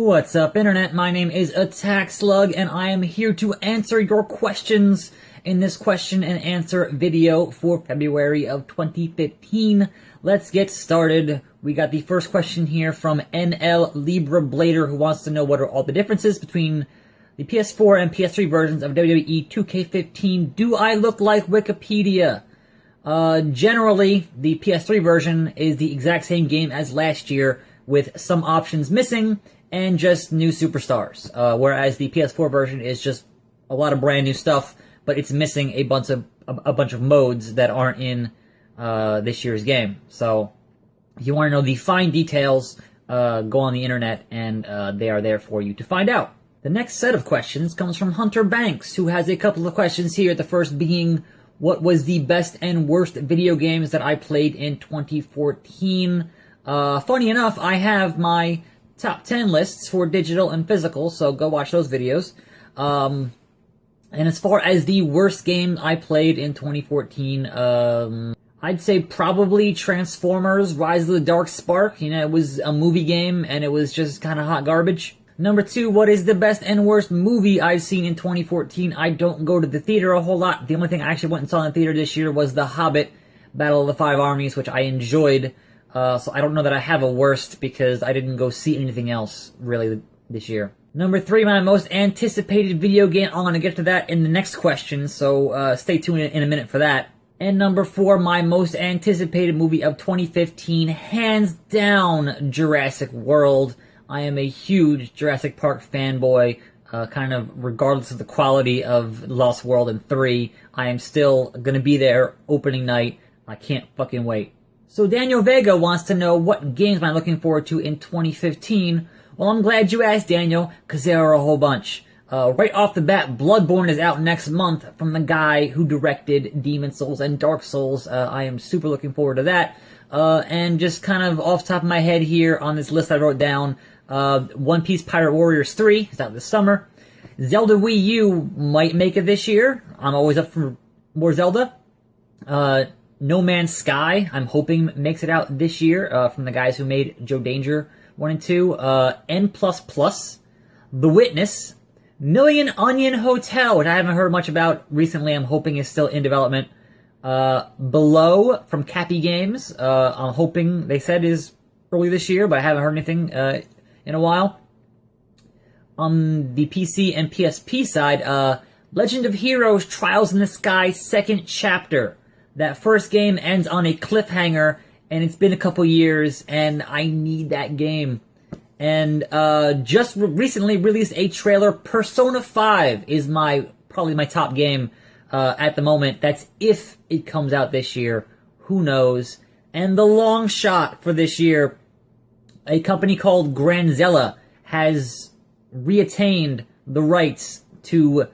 What's up, Internet? My name is Attack Slug, and I am here to answer your questions in this question and answer video for February of 2015. Let's get started. We got the first question here from NL Libra Blader, who wants to know what are all the differences between the PS4 and PS3 versions of WWE 2K15. Do I look like Wikipedia? Generally, the PS3 version is the exact same game as last year, with some options missing and just new superstars. Whereas the PS4 version is just a lot of brand new stuff, but it's missing a bunch of modes that aren't in this year's game. So, if you want to know the fine details, go on the internet, and they are there for you to find out. The next set of questions comes from Hunter Banks, who has a couple of questions here. The first being, what was the best and worst video games that I played in 2014? Funny enough, I have my top 10 lists for digital and physical, so go watch those videos. And as far as the worst game I played in 2014, I'd say probably Transformers Rise of the Dark Spark. You know, it was a movie game, and it was just kind of hot garbage. Number 2, what is the best and worst movie I've seen in 2014? I don't go to the theater a whole lot. The only thing I actually went and saw in the theater this year was The Hobbit, Battle of the Five Armies, which I enjoyed. So I don't know that I have a worst because I didn't go see anything else really this year. Number 3, my most anticipated video game. I'm going to get to that in the next question, so stay tuned in a minute for that. And number 4, my most anticipated movie of 2015, hands down, Jurassic World. I am a huge Jurassic Park fanboy, kind of regardless of the quality of Lost World and 3. I am still going to be there opening night. I can't fucking wait. So Daniel Vega wants to know, what games am I looking forward to in 2015? Well, I'm glad you asked, Daniel, because there are a whole bunch. Right off the bat, Bloodborne is out next month from the guy who directed Demon's Souls and Dark Souls. I am super looking forward to that. And just kind of off the top of my head here on this list I wrote down, One Piece Pirate Warriors 3 is out this summer. Zelda Wii U might make it this year. I'm always up for more Zelda. No Man's Sky, I'm hoping makes it out this year, from the guys who made Joe Danger 1 and 2. N++, The Witness, Million Onion Hotel, which I haven't heard much about recently. I'm hoping is still in development. Below from Cappy Games, I'm hoping, they said is early this year, but I haven't heard anything in a while. On the PC and PSP side, Legend of Heroes Trials in the Sky Second Chapter. That first game ends on a cliffhanger, and it's been a couple years, and I need that game. And just recently released a trailer. Persona 5 is probably my top game at the moment. That's if it comes out this year. Who knows? And the long shot for this year, a company called Granzella has reattained the rights to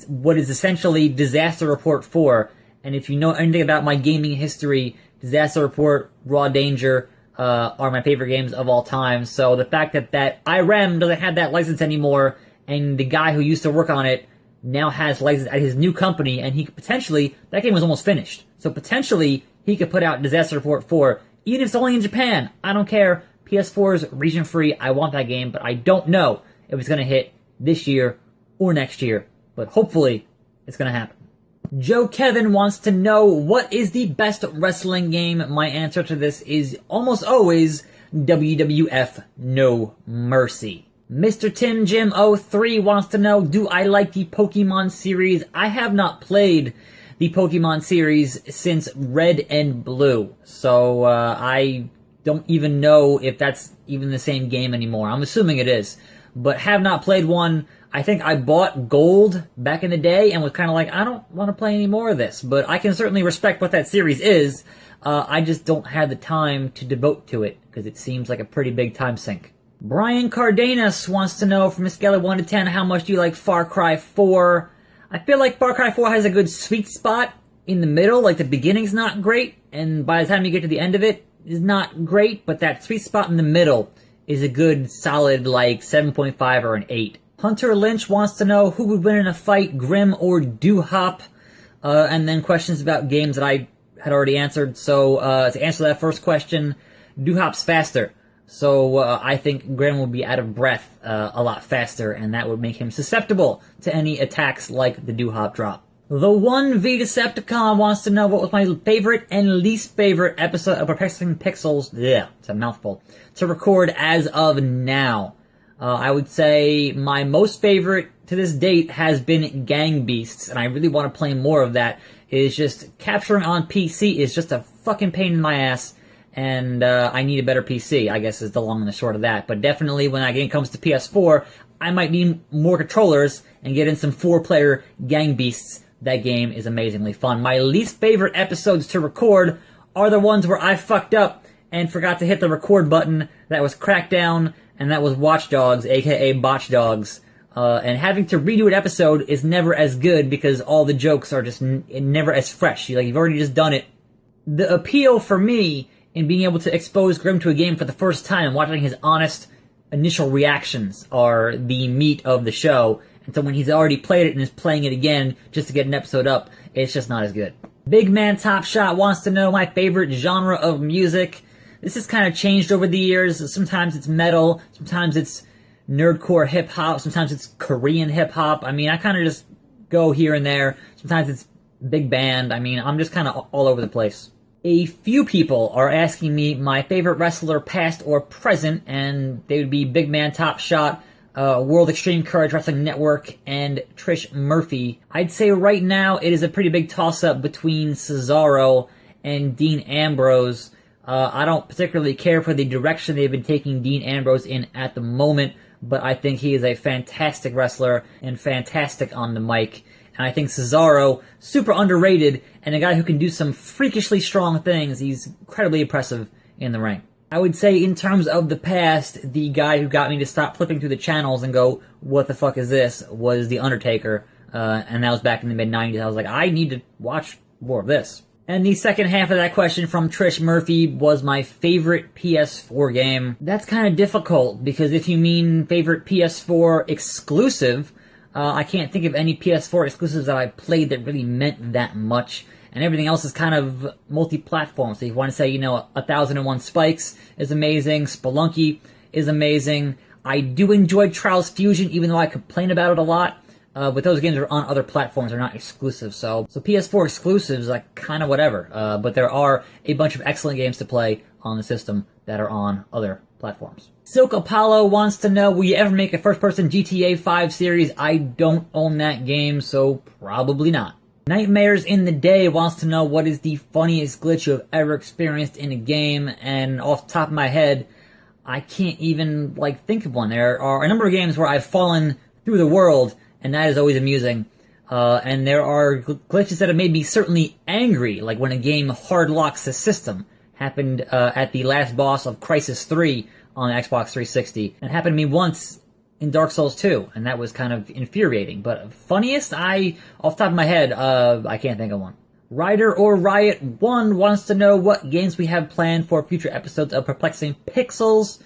what is essentially Disaster Report 4. And if you know anything about my gaming history, Disaster Report, Raw Danger are my favorite games of all time. So the fact that IREM doesn't have that license anymore, and the guy who used to work on it now has license at his new company, and he could potentially, that game was almost finished. So potentially, he could put out Disaster Report 4, even if it's only in Japan. I don't care. PS4 is region free. I want that game, but I don't know if it's going to hit this year or next year. But hopefully, it's going to happen. Joe Kevin wants to know, what is the best wrestling game? My answer to this is almost always WWF No Mercy. Mr. Tim Jim 03 wants to know, do I like the Pokemon series? I have not played the Pokemon series since Red and Blue, so I don't even know if that's even the same game anymore. I'm assuming it is, but have not played one. I think I bought Gold back in the day and was kind of like, I don't want to play any more of this, but I can certainly respect what that series is. I just don't have the time to devote to it, because it seems like a pretty big time sink. Brian Cardenas wants to know, from a scale of 1 to 10, how much do you like Far Cry 4? I feel like Far Cry 4 has a good sweet spot in the middle. Like, the beginning's not great, and by the time you get to the end of it, is not great, but that sweet spot in the middle is a good, solid, like, 7.5 or an 8. Hunter Lynch wants to know, who would win in a fight, Grim or Doo-Hop? And then questions about games that I had already answered. So, to answer that first question, Doo-Hop's faster. So I think Grim will be out of breath a lot faster, and that would make him susceptible to any attacks like the Doo-Hop drop. The 1V Decepticon wants to know what was my favorite and least favorite episode of Perplexing Pixels, yeah, it's a mouthful, to record as of now. I would say my most favorite to this date has been Gang Beasts, and I really want to play more of that. It's just capturing on PC is just a fucking pain in my ass, and I need a better PC, I guess is the long and the short of that. But definitely when that game comes to PS4, I might need more controllers and get in some 4-player Gang Beasts. That game is amazingly fun. My least favorite episodes to record are the ones where I fucked up and forgot to hit the record button. That was Crackdown, and that was Watch Dogs, aka Botch Dogs. And having to redo an episode is never as good because all the jokes are just never as fresh. You've already just done it. The appeal for me in being able to expose Grim to a game for the first time and watching his honest initial reactions are the meat of the show. And so when he's already played it and is playing it again just to get an episode up, it's just not as good. Big Man Top Shot wants to know my favorite genre of music. This has kind of changed over the years. Sometimes it's metal, sometimes it's nerdcore hip-hop, sometimes it's Korean hip-hop. I mean, I kind of just go here and there. Sometimes it's big band. I mean, I'm just kind of all over the place. A few people are asking me my favorite wrestler past or present, and they would be Big Man Top Shot, World Extreme Courage Wrestling Network, and Trish Murphy. I'd say right now it is a pretty big toss-up between Cesaro and Dean Ambrose. I don't particularly care for the direction they've been taking Dean Ambrose in at the moment, but I think he is a fantastic wrestler and fantastic on the mic. And I think Cesaro, super underrated, and a guy who can do some freakishly strong things. He's incredibly impressive in the ring. I would say in terms of the past, the guy who got me to stop flipping through the channels and go, what the fuck is this, was The Undertaker. And that was back in the mid-90s. I was like, I need to watch more of this. And the second half of that question from Trish Murphy was my favorite PS4 game. That's kind of difficult, because if you mean favorite PS4 exclusive, I can't think of any PS4 exclusives that I played that really meant that much. And everything else is kind of multi-platform. So if you want to say, 1001 Spikes is amazing, Spelunky is amazing. I do enjoy Trials Fusion, even though I complain about it a lot. But those games are on other platforms, they're not exclusive. So PS4 exclusives, like, kind of whatever. But there are a bunch of excellent games to play on the system that are on other platforms. Silk Apollo wants to know, will you ever make a first-person GTA 5 series? I don't own that game, so probably not. Nightmares in the Day wants to know what is the funniest glitch you have ever experienced in a game, and off the top of my head, I can't even, think of one. There are a number of games where I've fallen through the world, and that is always amusing. And there are glitches that have made me certainly angry, like when a game hard locks the system. Happened at the last boss of Crysis 3 on Xbox 360. It happened to me once in Dark Souls 2, and that was kind of infuriating. But funniest, off the top of my head, I can't think of one. Ryder or Riot 1 wants to know what games we have planned for future episodes of Perplexing Pixels.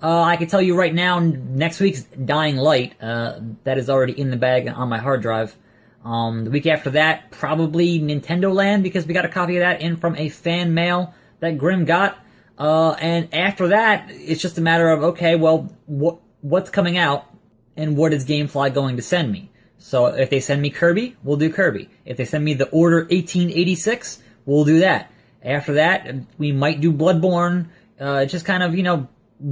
I can tell you right now, next week's Dying Light, that is already in the bag on my hard drive. The week after that, probably Nintendo Land, because we got a copy of that in from a fan mail that Grim got. And after that, it's just a matter of, okay, well, what's coming out, and what is GameFly going to send me? So if they send me Kirby, we'll do Kirby. If they send me the Order 1886, we'll do that. After that, we might do Bloodborne. Just kind of,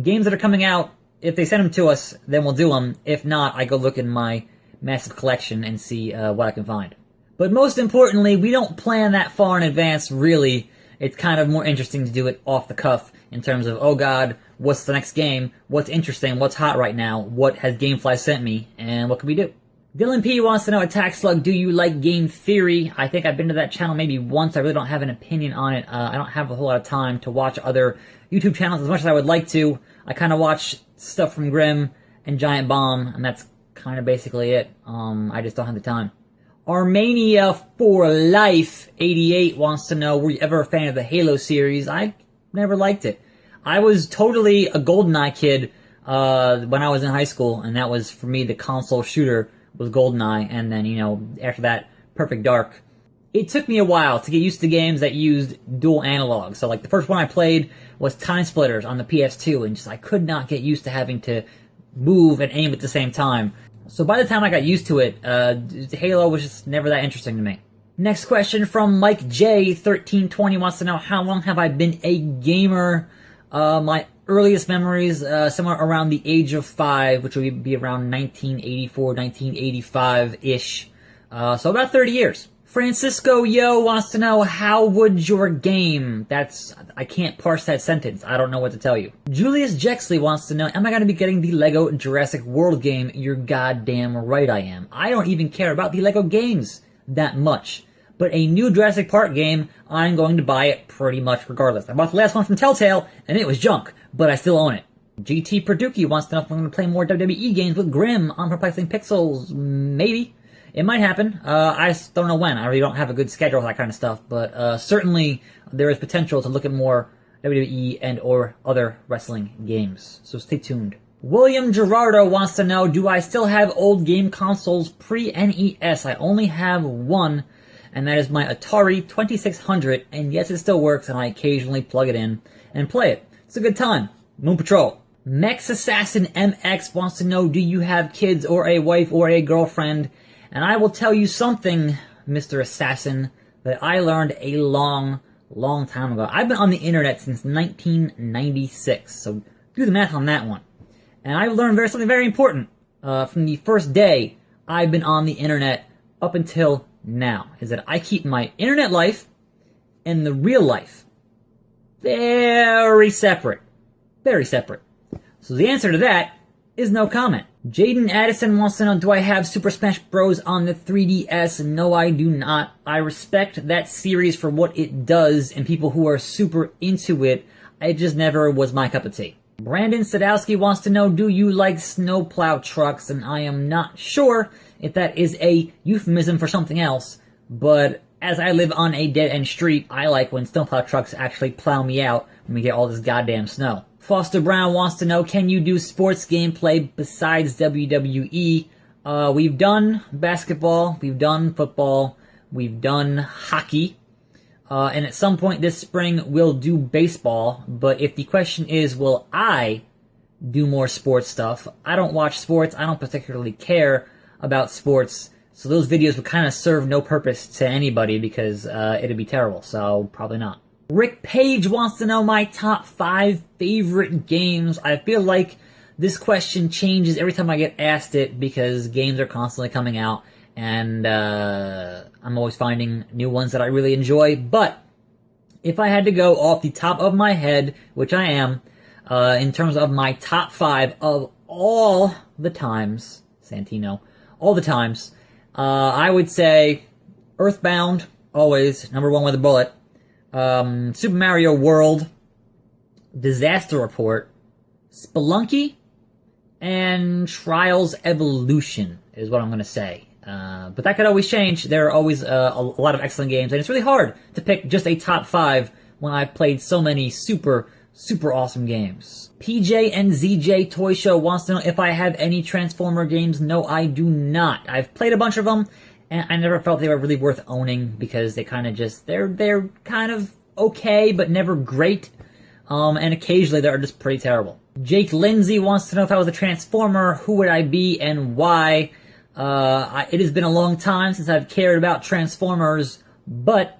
games that are coming out. If they send them to us, then we'll do them. If not, I go look in my massive collection and see what I can find. But most importantly, we don't plan that far in advance, really. It's kind of more interesting to do it off the cuff in terms of, oh god, what's the next game? What's interesting? What's hot right now? What has GameFly sent me? And what can we do? Dylan P wants to know, Attack Slug, do you like game theory? I think I've been to that channel maybe once. I really don't have an opinion on it. I don't have a whole lot of time to watch other YouTube channels as much as I would like to. I kind of watch stuff from Grim and Giant Bomb, and that's kind of basically it. I just don't have the time. Armenia for Life 88 wants to know, were you ever a fan of the Halo series? I never liked it. I was totally a GoldenEye kid when I was in high school, and that was, for me, the console shooter was GoldenEye, and then, after that, Perfect Dark. It took me a while to get used to games that used dual analog. So like the first one I played was Time Splitters on the PS2, and just I could not get used to having to move and aim at the same time. So by the time I got used to it, Halo was just never that interesting to me. Next question from Mike J1320 wants to know, how long have I been a gamer? My earliest memories, somewhere around the age of 5, which would be around 1984, 1985-ish. So about 30 years. Francisco Yo wants to know, how would your game? I can't parse that sentence. I don't know what to tell you. Julius Jexley wants to know, am I going to be getting the LEGO Jurassic World game? You're goddamn right I am. I don't even care about the LEGO games that much. But a new Jurassic Park game, I'm going to buy it pretty much regardless. I bought the last one from Telltale, and it was junk, but I still own it. GT Perduki wants to know if I'm going to play more WWE games with Grim on Perplexing Pixels. Maybe. It might happen. I just don't know when. I really don't have a good schedule for that kind of stuff, but certainly there is potential to look at more WWE and or other wrestling games. So stay tuned. William Gerardo wants to know, do I still have old game consoles pre-NES? I only have one, and that is my Atari 2600, and yes, it still works, and I occasionally plug it in and play it. It's a good time. Moon Patrol. Mex Assassin MX wants to know, do you have kids or a wife or a girlfriend? And I will tell you something, Mr. Assassin, that I learned a long time ago. I've been on the internet since 1996, so do the math on that one. And I learned something very important from the first day I've been on the internet up until now, is that I keep my internet life and the real life very separate. Very separate. So the answer to that is no comment. Jaden Addison wants to know, do I have Super Smash Bros. On the 3DS? No, I do not. I respect that series for what it does and people who are super into it. It just never was my cup of tea. Brandon Sadowski wants to know, do you like snowplow trucks? And I am not sure if that is a euphemism for something else, but as I live on a dead-end street, I like when snowplow trucks actually plow me out when we get all this goddamn snow. Foster Brown wants to know, can you do sports gameplay besides WWE? We've done basketball, we've done football, we've done hockey, and at some point this spring we'll do baseball, but if the question is, will I do more sports stuff? I don't watch sports, I don't particularly care about sports, so those videos would kind of serve no purpose to anybody because it'd be terrible, so probably not. Rick Page wants to know my top 5 favorite games. I feel like this question changes every time I get asked it because games are constantly coming out and I'm always finding new ones that I really enjoy. But if I had to go off the top of my head, which I am, in terms of my top 5 of all the times, Santino, all the times, I would say Earthbound, always, number 1 with a bullet. Super Mario World, Disaster Report, Spelunky, and Trials Evolution is what I'm going to say. But that could always change. There are always a lot of excellent games, and it's really hard to pick just a top 5 when I've played so many super awesome games. PJ and ZJ Toy Show wants to know if I have any Transformer games. No, I do not. I've played a bunch of them, and I never felt they were really worth owning because they kind of just, they're kind of okay, but never great. And occasionally they're just pretty terrible. Jake Lindsay wants to know, if I was a Transformer, who would I be and why? It has been a long time since I've cared about Transformers, but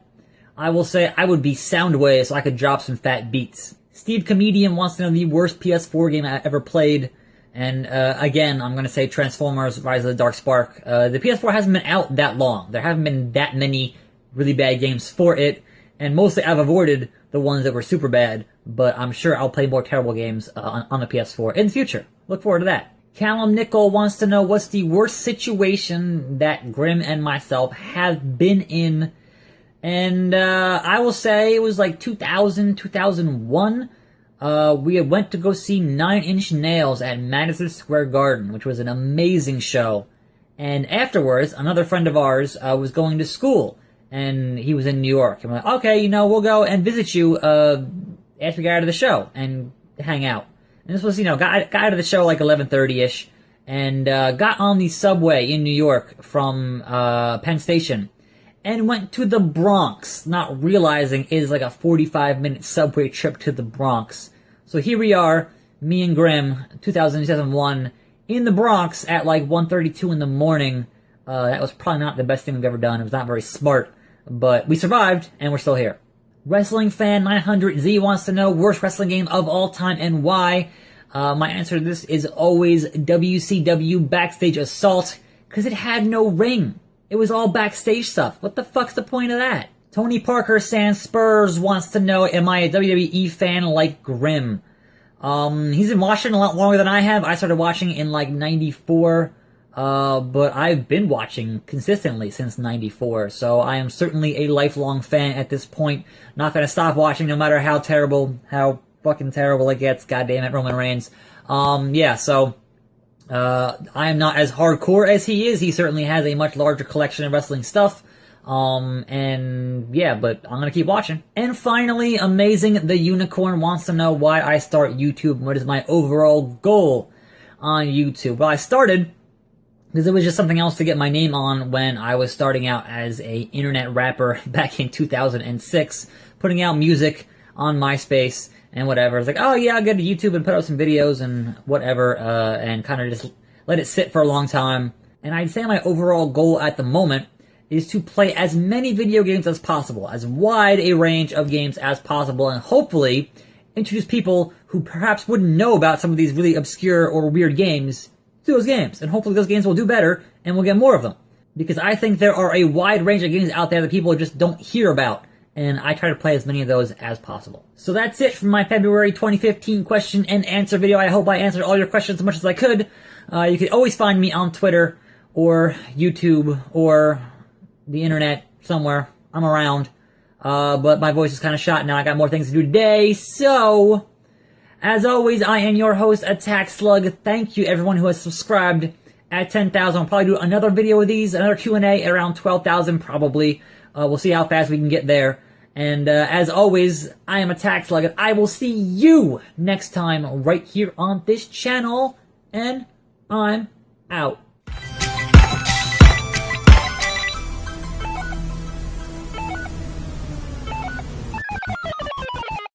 I will say I would be Soundwave so I could drop some fat beats. Steve Comedian wants to know the worst PS4 game I ever played. And again, I'm going to say Transformers Rise of the Dark Spark. The PS4 hasn't been out that long. There haven't been that many really bad games for it. And mostly I've avoided the ones that were super bad. But I'm sure I'll play more terrible games on the PS4 in the future. Look forward to that. Callum Nickel wants to know, what's the worst situation that Grim and myself have been in? And I will say it was like 2000, 2001. We went to go see Nine Inch Nails at Madison Square Garden, which was an amazing show. And afterwards, another friend of ours was going to school, and he was in New York. And we're like, okay, we'll go and visit you after we get out of the show and hang out. And this was, got out of the show like 11:30ish, and got on the subway in New York from Penn Station. and went to the Bronx, not realizing it is like a 45-minute subway trip to the Bronx. So here we are, me and Grim, 2001, in the Bronx at like 1:32 in the morning. That was probably not the best thing we've ever done. It was not very smart, but we survived, and we're still here. Wrestling Fan 900Z wants to know worst wrestling game of all time and why. My answer to this is always WCW Backstage Assault, because it had no ring. It was all backstage stuff. What the fuck's the point of that? Tony Parker Sans Spurs wants to know, am I a WWE fan like Grim? He's been watching a lot longer than I have. I started watching in like 94, but I've been watching consistently since 94, so I am certainly a lifelong fan at this point. Not gonna stop watching no matter how fucking terrible it gets. God damn it, Roman Reigns. Yeah, so I am not as hardcore as he is. He certainly has a much larger collection of wrestling stuff. And yeah, but I'm gonna keep watching. And finally, Amazing the Unicorn wants to know why I start YouTube and what is my overall goal on YouTube. Well, I started because it was just something else to get my name on when I was starting out as a internet rapper back in 2006, putting out music on MySpace and whatever. It's like, oh yeah, I'll go to YouTube and put up some videos and whatever, and kind of just let it sit for a long time. And I'd say my overall goal at the moment is to play as many video games as possible, as wide a range of games as possible, and hopefully introduce people who perhaps wouldn't know about some of these really obscure or weird games to those games. And hopefully those games will do better, and we'll get more of them. Because I think there are a wide range of games out there that people just don't hear about, and I try to play as many of those as possible. So that's it for my February 2015 question and answer video. I hope I answered all your questions as much as I could. You can always find me on Twitter, or YouTube, or the internet somewhere. I'm around. But my voice is kind of shot now. I got more things to do today. So, as always, I am your host, Attack Slug. Thank you, everyone who has subscribed. At 10,000, I'll probably do another video of these, another Q&A at around 12,000, probably. We'll see how fast we can get there. And as always, I am Attack Slug, and I will see you next time right here on this channel. And I'm out.